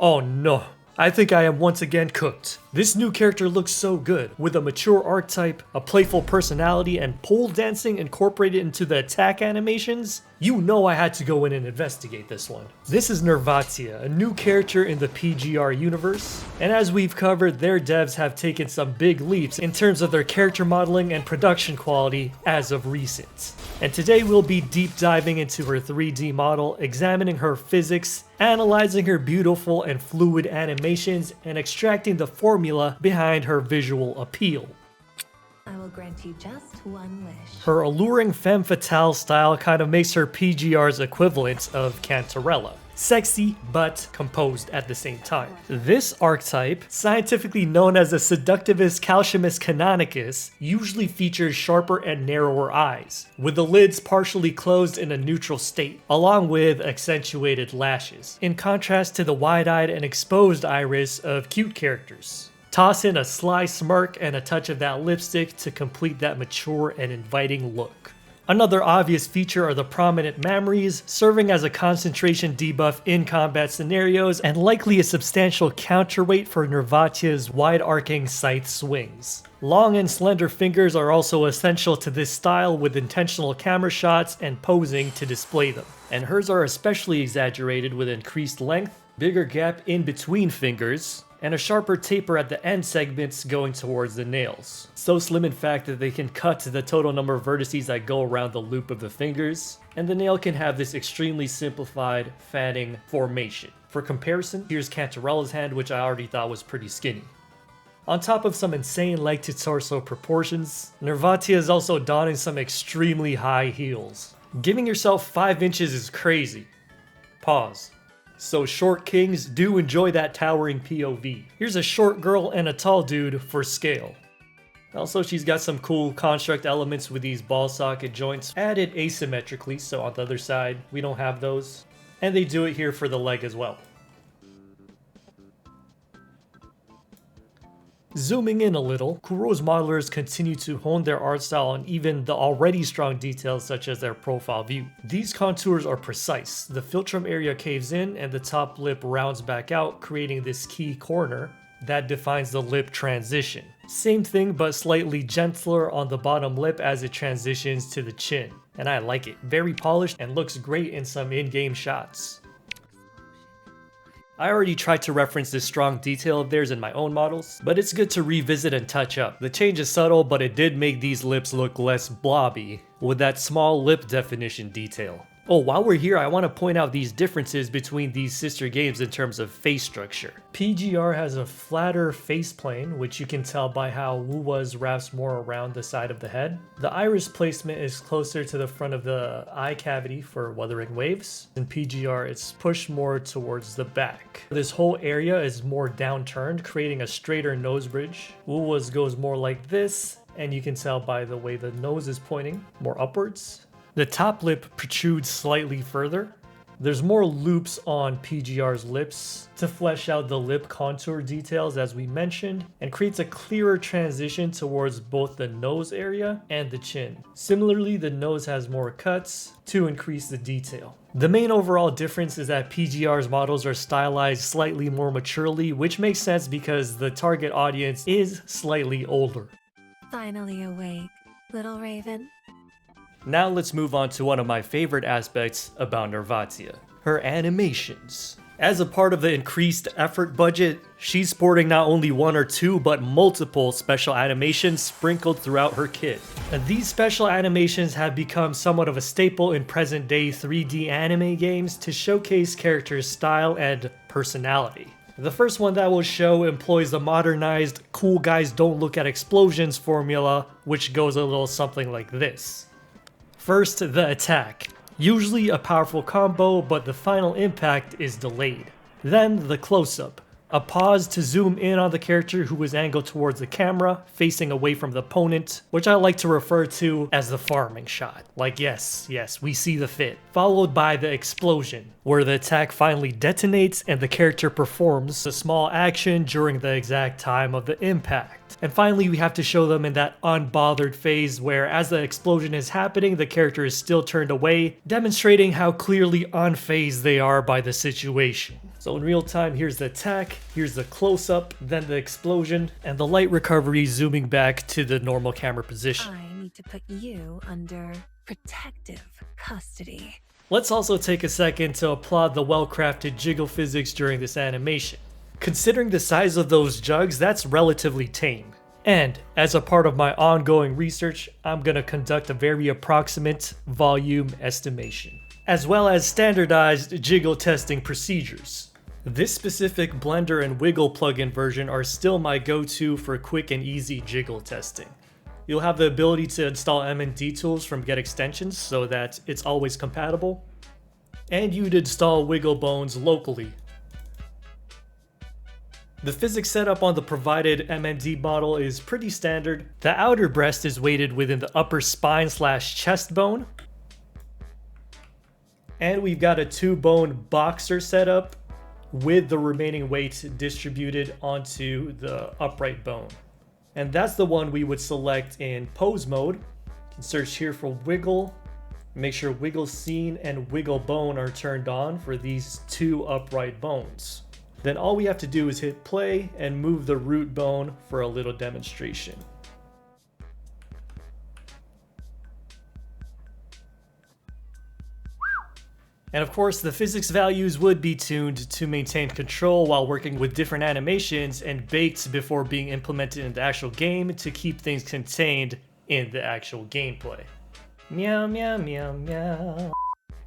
Oh no, I think I am once again cooked. This new character looks so good, with a mature archetype, a playful personality, and pole dancing incorporated into the attack animations. You know I had to go in and investigate this one. This is Nirvatia, a new character in the PGR universe, and as we've covered, their devs have taken some big leaps in terms of their character modeling and production quality as of recent. And today we'll be deep diving into her 3D model, examining her physics, analyzing her beautiful and fluid animations, and extracting the formula behind her visual appeal. I will grant you just one wish. Her alluring femme fatale style kind of makes her PGR's equivalent of Cantarella. Sexy, but composed at the same time. This archetype, scientifically known as the Seductivus calciumus canonicus, usually features sharper and narrower eyes, with the lids partially closed in a neutral state, along with accentuated lashes, in contrast to the wide-eyed and exposed iris of cute characters. Toss in a sly smirk and a touch of that lipstick to complete that mature and inviting look. Another obvious feature are the prominent mammaries, serving as a concentration debuff in combat scenarios and likely a substantial counterweight for Nirvatia's wide-arcing scythe swings. Long and slender fingers are also essential to this style, with intentional camera shots and posing to display them. And hers are especially exaggerated with increased length, bigger gap in between fingers, and a sharper taper at the end segments going towards the nails. So slim in fact that they can cut the total number of vertices that go around the loop of the fingers, and the nail can have this extremely simplified fanning formation. For comparison, here's Cantarella's hand, which I already thought was pretty skinny. On top of some insane leg to torso proportions, Nirvatia is also donning some extremely high heels. Giving yourself 5 inches is crazy. Pause. So short kings do enjoy that towering POV. Here's a short girl and a tall dude for scale. Also, she's got some cool construct elements with these ball socket joints added asymmetrically, so on the other side we don't have those. And they do it here for the leg as well. Zooming in a little, Kuro's modelers continue to hone their art style on even the already strong details such as their profile view. These contours are precise. The philtrum area caves in and the top lip rounds back out, creating this key corner that defines the lip transition. Same thing, but slightly gentler on the bottom lip as it transitions to the chin. And I like it. Very polished and looks great in some in-game shots. I already tried to reference this strong detail of theirs in my own models, but it's good to revisit and touch up. The change is subtle, but it did make these lips look less blobby, with that small lip definition detail. Oh, while we're here, I want to point out these differences between these sister games in terms of face structure. PGR has a flatter face plane, which you can tell by how Wuwa's wraps more around the side of the head. The iris placement is closer to the front of the eye cavity for Wuthering Waves. In PGR, it's pushed more towards the back. This whole area is more downturned, creating a straighter nose bridge. Wuwa's goes more like this, and you can tell by the way the nose is pointing more upwards. The top lip protrudes slightly further. There's more loops on PGR's lips to flesh out the lip contour details as we mentioned, and creates a clearer transition towards both the nose area and the chin. Similarly, the nose has more cuts to increase the detail. The main overall difference is that PGR's models are stylized slightly more maturely, which makes sense because the target audience is slightly older. Finally awake, little raven. Now let's move on to one of my favorite aspects about Nirvatia, her animations. As a part of the increased effort budget, she's sporting not only one or two, but multiple special animations sprinkled throughout her kit. And these special animations have become somewhat of a staple in present-day 3D anime games to showcase characters' style and personality. The first one that we'll show employs the modernized cool guys don't look at explosions formula, which goes a little something like this. First, the attack. Usually a powerful combo, but the final impact is delayed. Then the close-up. A pause to zoom in on the character who is angled towards the camera, facing away from the opponent, which I like to refer to as the farming shot. Like yes, we see the fit. Followed by the explosion, where the attack finally detonates and the character performs a small action during the exact time of the impact. And finally, we have to show them in that unbothered phase where as the explosion is happening, the character is still turned away, demonstrating how clearly unfazed they are by the situation. So in real time, here's the attack, here's the close-up, then the explosion, and the light recovery zooming back to the normal camera position. I need to put you under protective custody. Let's also take a second to applaud the well-crafted jiggle physics during this animation. Considering the size of those jugs, that's relatively tame. And as a part of my ongoing research, I'm gonna conduct a very approximate volume estimation, as well as standardized jiggle testing procedures. This specific Blender and Wiggle plugin version are still my go-to for quick and easy jiggle testing. You'll have the ability to install M&D tools from Get Extensions so that it's always compatible, and you'd install Wiggle bones locally. The physics setup on the provided MMD model is pretty standard. The outer breast is weighted within the upper spine/chest bone. And we've got a 2-bone boxer setup with the remaining weight distributed onto the upright bone. And that's the one we would select in pose mode. You can search here for wiggle. Make sure wiggle scene and wiggle bone are turned on for these 2 upright bones. Then all we have to do is hit play and move the root bone for a little demonstration. And of course, the physics values would be tuned to maintain control while working with different animations and baked before being implemented in the actual game to keep things contained in the actual gameplay. Meow, meow, meow, meow.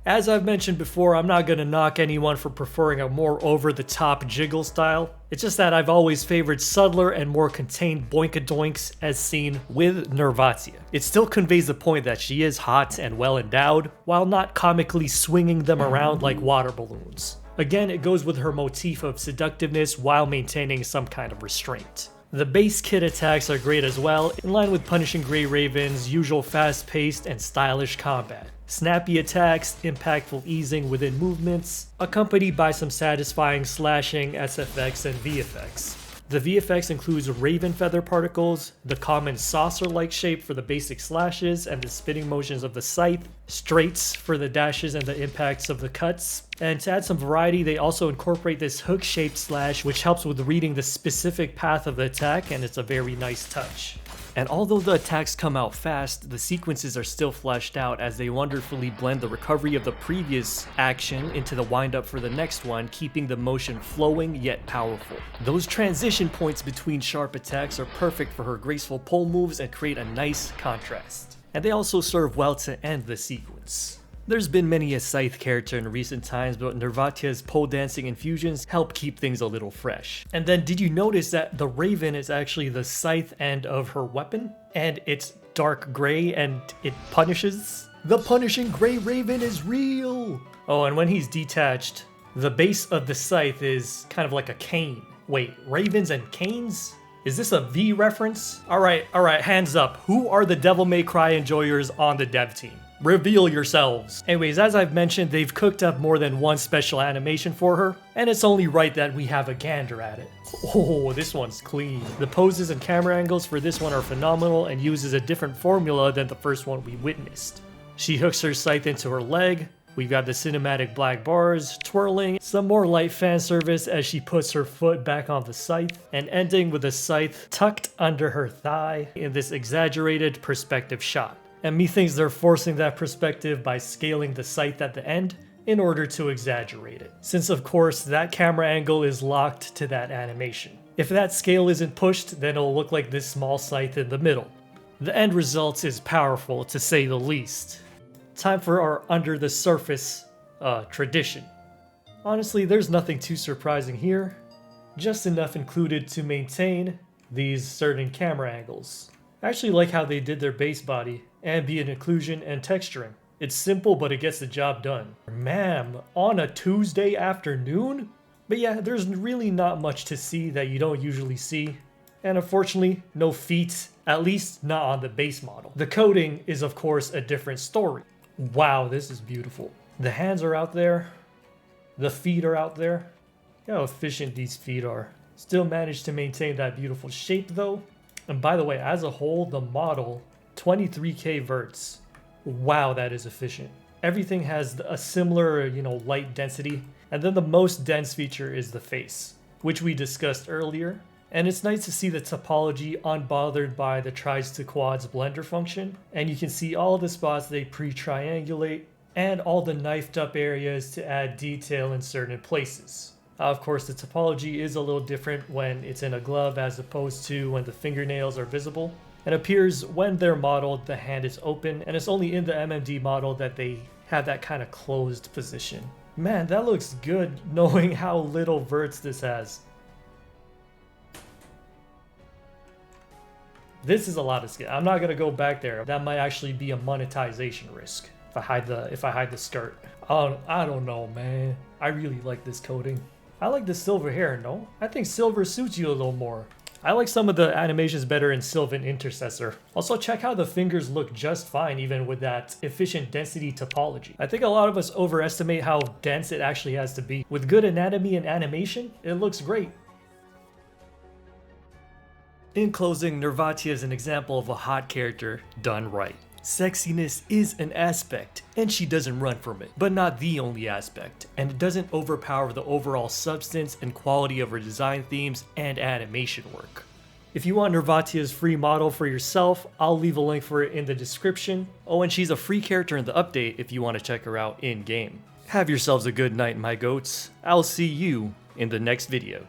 As I've mentioned before, I'm not gonna knock anyone for preferring a more over-the-top jiggle style. It's just that I've always favored subtler and more contained boinkadoinks as seen with Nirvatia. It still conveys the point that she is hot and well endowed, while not comically swinging them around like water balloons. Again, it goes with her motif of seductiveness while maintaining some kind of restraint. The base kit attacks are great as well, in line with Punishing Gray Raven's usual fast-paced and stylish combat. Snappy attacks, impactful easing within movements, accompanied by some satisfying slashing, SFX, and VFX. The VFX includes raven feather particles, the common saucer-like shape for the basic slashes and the spinning motions of the scythe, straights for the dashes and the impacts of the cuts, and to add some variety, they also incorporate this hook-shaped slash which helps with reading the specific path of the attack, and it's a very nice touch. And although the attacks come out fast, the sequences are still fleshed out as they wonderfully blend the recovery of the previous action into the wind-up for the next one, keeping the motion flowing yet powerful. Those transition points between sharp attacks are perfect for her graceful pole moves and create a nice contrast. And they also serve well to end the sequence. There's been many a scythe character in recent times, but Nirvatia's pole dancing infusions help keep things a little fresh. And then did you notice that the raven is actually the scythe end of her weapon? And it's dark gray and it punishes? The punishing gray raven is real! Oh, and when he's detached, the base of the scythe is kind of like a cane. Wait, ravens and canes? Is this a V reference? Alright, hands up. Who are the Devil May Cry enjoyers on the dev team? Reveal yourselves. Anyways, as I've mentioned, they've cooked up more than one special animation for her, and it's only right that we have a gander at it. Oh, this one's clean. The poses and camera angles for this one are phenomenal and uses a different formula than the first one we witnessed. She hooks her scythe into her leg. We've got the cinematic black bars twirling, some more light fan service as she puts her foot back on the scythe, and ending with the scythe tucked under her thigh in this exaggerated perspective shot. And methinks they're forcing that perspective by scaling the scythe at the end in order to exaggerate it, since of course that camera angle is locked to that animation. If that scale isn't pushed, then it'll look like this small scythe in the middle. The end result is powerful, to say the least. Time for our under the surface tradition. Honestly, there's nothing too surprising here, just enough included to maintain these certain camera angles. I actually like how they did their base body, ambient occlusion, and texturing. It's simple, but it gets the job done. Ma'am, on a Tuesday afternoon? But yeah, there's really not much to see that you don't usually see. And unfortunately, no feet, at least not on the base model. The coding is of course a different story. Wow, this is beautiful. The hands are out there. The feet are out there. Look how efficient these feet are. Still managed to maintain that beautiful shape though. And by the way, as a whole, the model, 23K verts. Wow, that is efficient. Everything has a similar, light density. And then the most dense feature is the face, which we discussed earlier. And it's nice to see the topology unbothered by the tries to quads blender function. And you can see all the spots they pre-triangulate and all the knifed up areas to add detail in certain places. Of course, the topology is a little different when it's in a glove as opposed to when the fingernails are visible. It appears when they're modeled, the hand is open, and it's only in the MMD model that they have that kind of closed position. Man, that looks good knowing how little verts this has. This is a lot of skin. I'm not gonna go back there. That might actually be a monetization risk if I hide the skirt. I don't know, man. I really like this coating. I like the silver hair, no? I think silver suits you a little more. I like some of the animations better in Sylvan Intercessor. Also, check how the fingers look just fine even with that efficient density topology. I think a lot of us overestimate how dense it actually has to be. With good anatomy and animation, it looks great. In closing, Nirvatia is an example of a hot character done right. Sexiness is an aspect, and she doesn't run from it, but not the only aspect, and it doesn't overpower the overall substance and quality of her design themes and animation work. If you want Nirvatia's free model for yourself, I'll leave a link for it in the description. Oh, and she's a free character in the update if you want to check her out in-game. Have yourselves a good night, my goats. I'll see you in the next video.